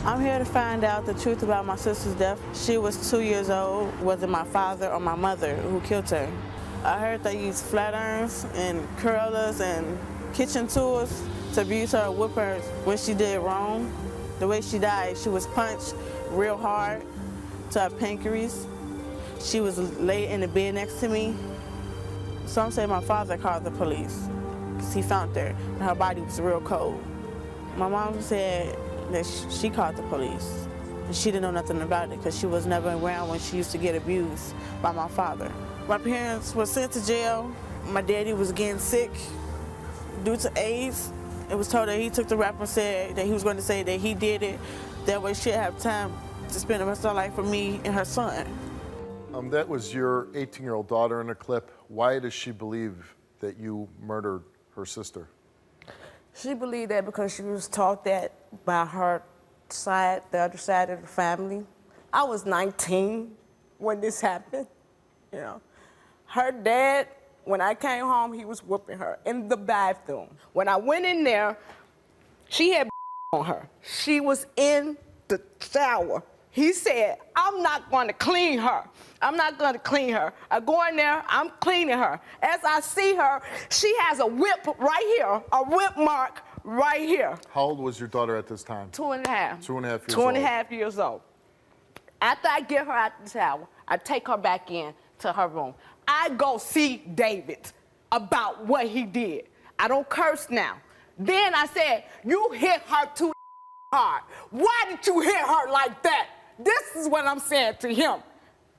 I'm here to find out the truth about my sister's death. She was 2 years old. Was it my father or my mother who killed her? I heard they used flat irons and curlers and kitchen tools to abuse her and whip her when she did wrong. The way she died, she was punched real hard to her pancreas. She was laid in the bed next to me. Some say my father called the police because he found her and her body was real cold. My mom said that she called the police. And she didn't know nothing about it because she was never around when she used to get abused by my father. My parents were sent to jail. My daddy was getting sick due to AIDS. It was told that he took the rap and said that he was going to say that he did it. That way she'd have time to spend the rest of her life with me and her son. That was your 18-year-old daughter in a clip. Why does she believe that you murdered her sister? She believed that because she was taught that by her side, the other side of the family. I was 19 when this happened, you know. Her dad, when I came home, he was whooping her in the bathroom. When I went in there, she had on her. She was in the shower. He said, I'm not going to clean her. I'm not going to clean her. I go in there, I'm cleaning her. As I see her, she has a whip right here, a whip mark right here. How old was your daughter at this time? 2.5. 2.5 years old. 2.5 years old. After I get her out the shower, I take her back in to her room. I go see David about what he did. I don't curse now. Then I said, you hit her too hard. Why did you hit her like that? This is what I'm saying to him.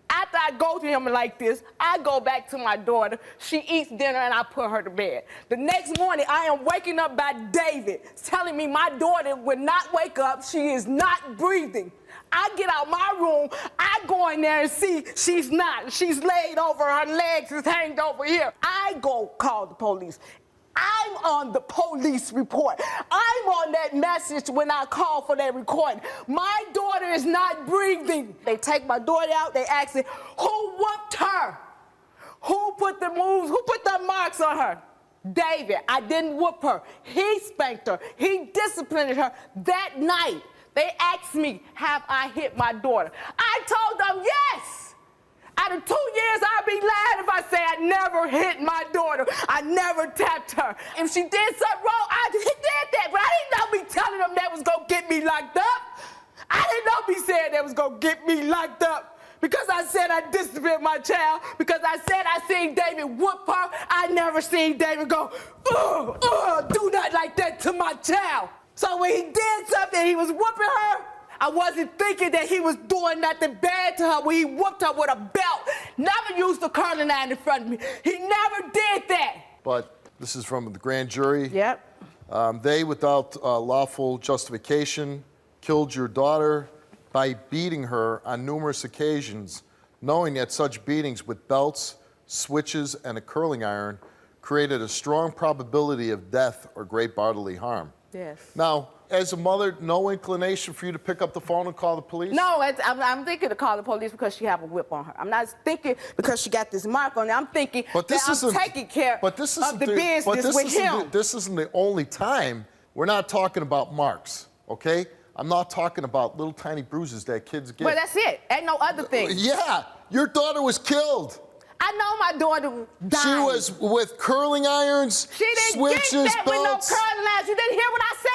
After I go to him like this, I go back to my daughter. She eats dinner and I put her to bed. The next morning, I am waking up by David telling me my daughter would not wake up. She is not breathing. I get out my room, I go in there and see she's not. She's laid over, her legs is hanged over here. I go call the police. I'm on the police report. I'm on that message when I call for that recording. My daughter is not breathing. They take my daughter out, they ask me, who whooped her? Who put the moves, who put the marks on her? David, I didn't whoop her. He spanked her. He disciplined her that night. They asked me, have I hit my daughter? I told them yes. Out of 2 years, I'd be lying if I say I never hit my daughter. I never tapped her. If she did something wrong, I did that. But I didn't know me telling them that was going to get me locked up. I didn't know me saying that was going to get me locked up. Because I said I disciplined my child. Because I said I seen David whoop her. I never seen David go, do not like that to my child. So when he did something, he was whooping her, I wasn't thinking that he was doing nothing bad to her when he whooped her with a belt. Never used a curling iron in front of me. He never did that. But this is from the grand jury. Yep. They, without lawful justification, killed your daughter by beating her on numerous occasions, knowing that such beatings with belts, switches, and a curling iron created a strong probability of death or great bodily harm. Yes. Now, as a mother, no inclination for you to pick up the phone and call the police? No, I'm thinking to call the police because she have a whip on her. I'm not thinking because she got this mark on her. I'm thinking that I'm taking care of the business with him. This isn't the only time. We're not talking about marks, okay? I'm not talking about little tiny bruises that kids get. Well, that's it. Ain't no other thing. Yeah, your daughter was killed. I know my daughter died. She was with curling irons, she didn't switches, get that belts. with no curling irons. You didn't hear what I said?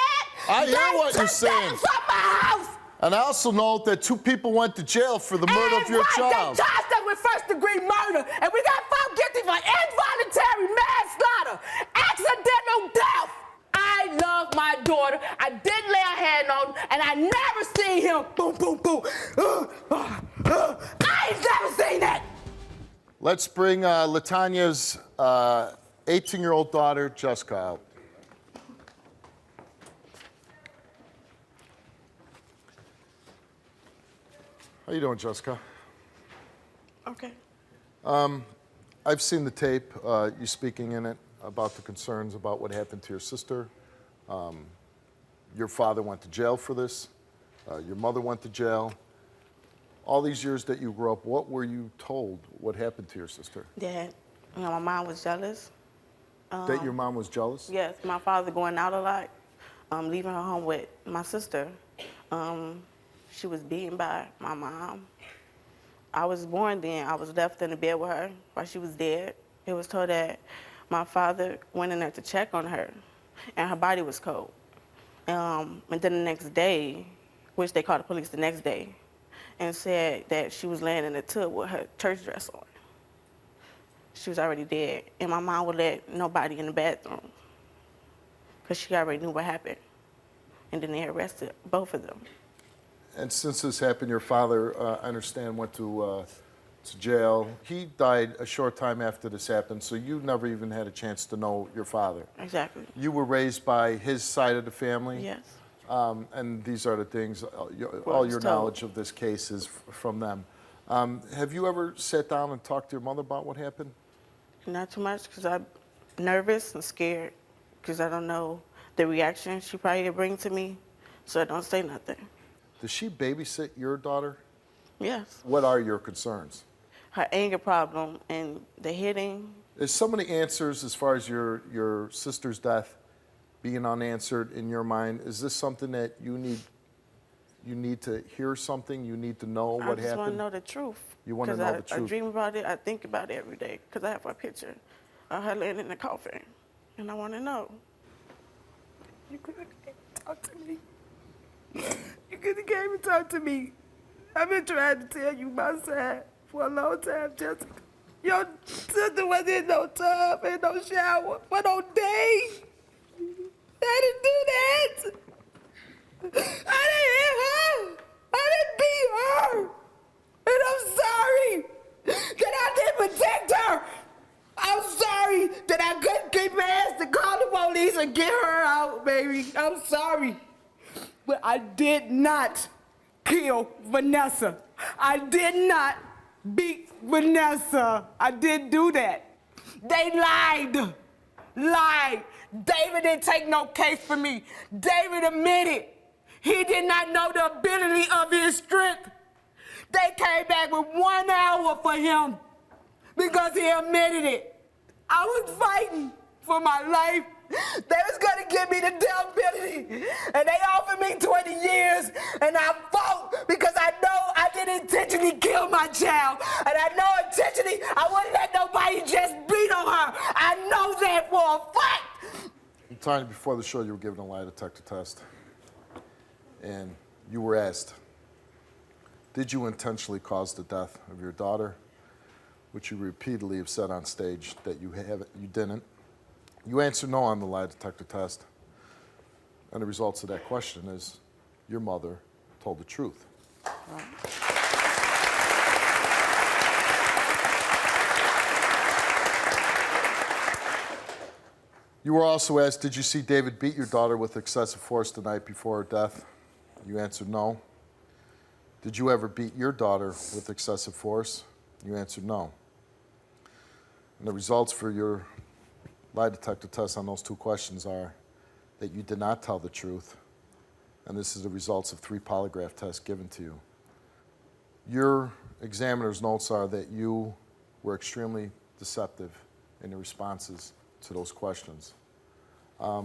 I hear what you're saying. From my house. And I also know that 2 people went to jail for the murder of your child. They charged them with first-degree murder, and we got found guilty for involuntary manslaughter, accidental death. I love my daughter. I didn't lay a hand on him, and I never seen him. Boom, boom, boom. I ain't never seen that. Let's bring Latonya's 18-year-old daughter, Jessica, out. How you doing, Jessica? Okay. I've seen the tape, you speaking in it, about the concerns about what happened to your sister. Your father went to jail for this. Your mother went to jail. All these years that you grew up, what were you told what happened to your sister? That my mom was jealous. That your mom was jealous? Yes, my father going out a lot, leaving her home with my sister. She was beaten by my mom. I was born then. I was left in the bed with her while she was dead. It was told that my father went in there to check on her, and her body was cold. And then the next day, which they called the police the next day, and said that she was laying in the tub with her church dress on. She was already dead, and my mom would let nobody in the bathroom because she already knew what happened. And then they arrested both of them. And since this happened, your father, I understand, went to jail. He died a short time after this happened, so you never even had a chance to know your father. Exactly. You were raised by his side of the family? Yes. And these are the things, all your told. knowledge of this case is from them. Have you ever sat down and talked to your mother about what happened? Not too much because I'm nervous and scared because I don't know the reaction she probably would bring to me, so I don't say nothing. Does she babysit your daughter? Yes. What are your concerns? Her anger problem and the hitting. There's so many answers as far as your sister's death being unanswered in your mind. Is this something that you need to hear something? You need to know what happened? I just want to know the truth. You want to know the truth? I dream about it. I think about it every day because I have a picture of her laying in the coffin, and I want to know. You could have came and talked to me. You could have came and talked to me. I've been trying to tell you my side for a long time, Jessica. Your sister was in no tub and no shower for no days. I didn't do that. I didn't hit her. I didn't beat her. And I'm sorry that I didn't protect her. I'm sorry that I couldn't keep my ass to call the police and get her out, baby. I'm sorry. But I did not kill Vanessa. I did not beat Vanessa. I didn't do that. They lied. Lied. David didn't take no case for me. David admitted he did not know the ability of his strength. They came back with 1 hour for him because he admitted it. I was fighting for my life. They was gonna give me the death penalty, and they offered me 20 years, and I fought because I know I didn't intentionally kill my child, and I know intentionally I wouldn't let nobody just beat on her. I know that for a fact. Tanya, before the show, you were given a lie detector test, and you were asked, did you intentionally cause the death of your daughter? Which you repeatedly have said on stage that you didn't. You answered no on the lie detector test, and the results of that question is your mother told the truth. Right. You were also asked, did you see David beat your daughter with excessive force the night before her death? You answered no. Did you ever beat your daughter with excessive force? You answered no. And the results for your lie detector test on those two questions are that you did not tell the truth, and this is the results of 3 polygraph tests given to you. Your examiner's notes are that you were extremely deceptive in the responses to those questions. I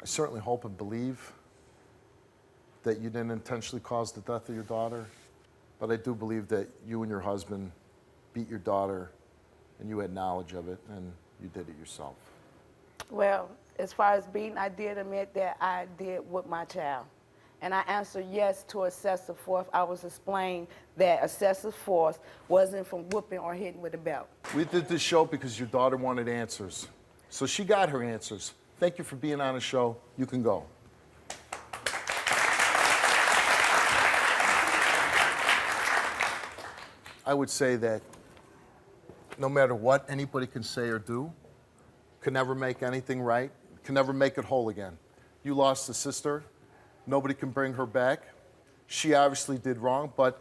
certainly hope and believe that you didn't intentionally cause the death of your daughter, but I do believe that you and your husband beat your daughter and you had knowledge of it and you did it yourself. Well, as far as beating, I did admit that I did with my child. And I answered yes to excessive force. I was explaining that excessive force wasn't from whooping or hitting with a belt. We did this show because your daughter wanted answers. So she got her answers. Thank you for being on the show. You can go. I would say that no matter what anybody can say or do, can never make anything right, can never make it whole again. You lost a sister. Nobody can bring her back. She obviously did wrong, but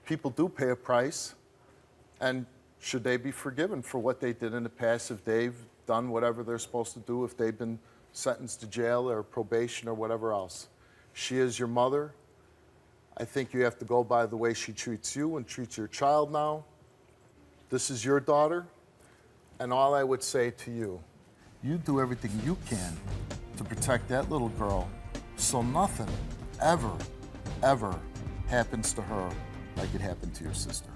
people do pay a price. And should they be forgiven for what they did in the past if they've done whatever they're supposed to do, if they've been sentenced to jail or probation or whatever else? She is your mother. I think you have to go by the way she treats you and treats your child now. This is your daughter, and all I would say to you, you do everything you can to protect that little girl so nothing ever, ever happens to her like it happened to your sister.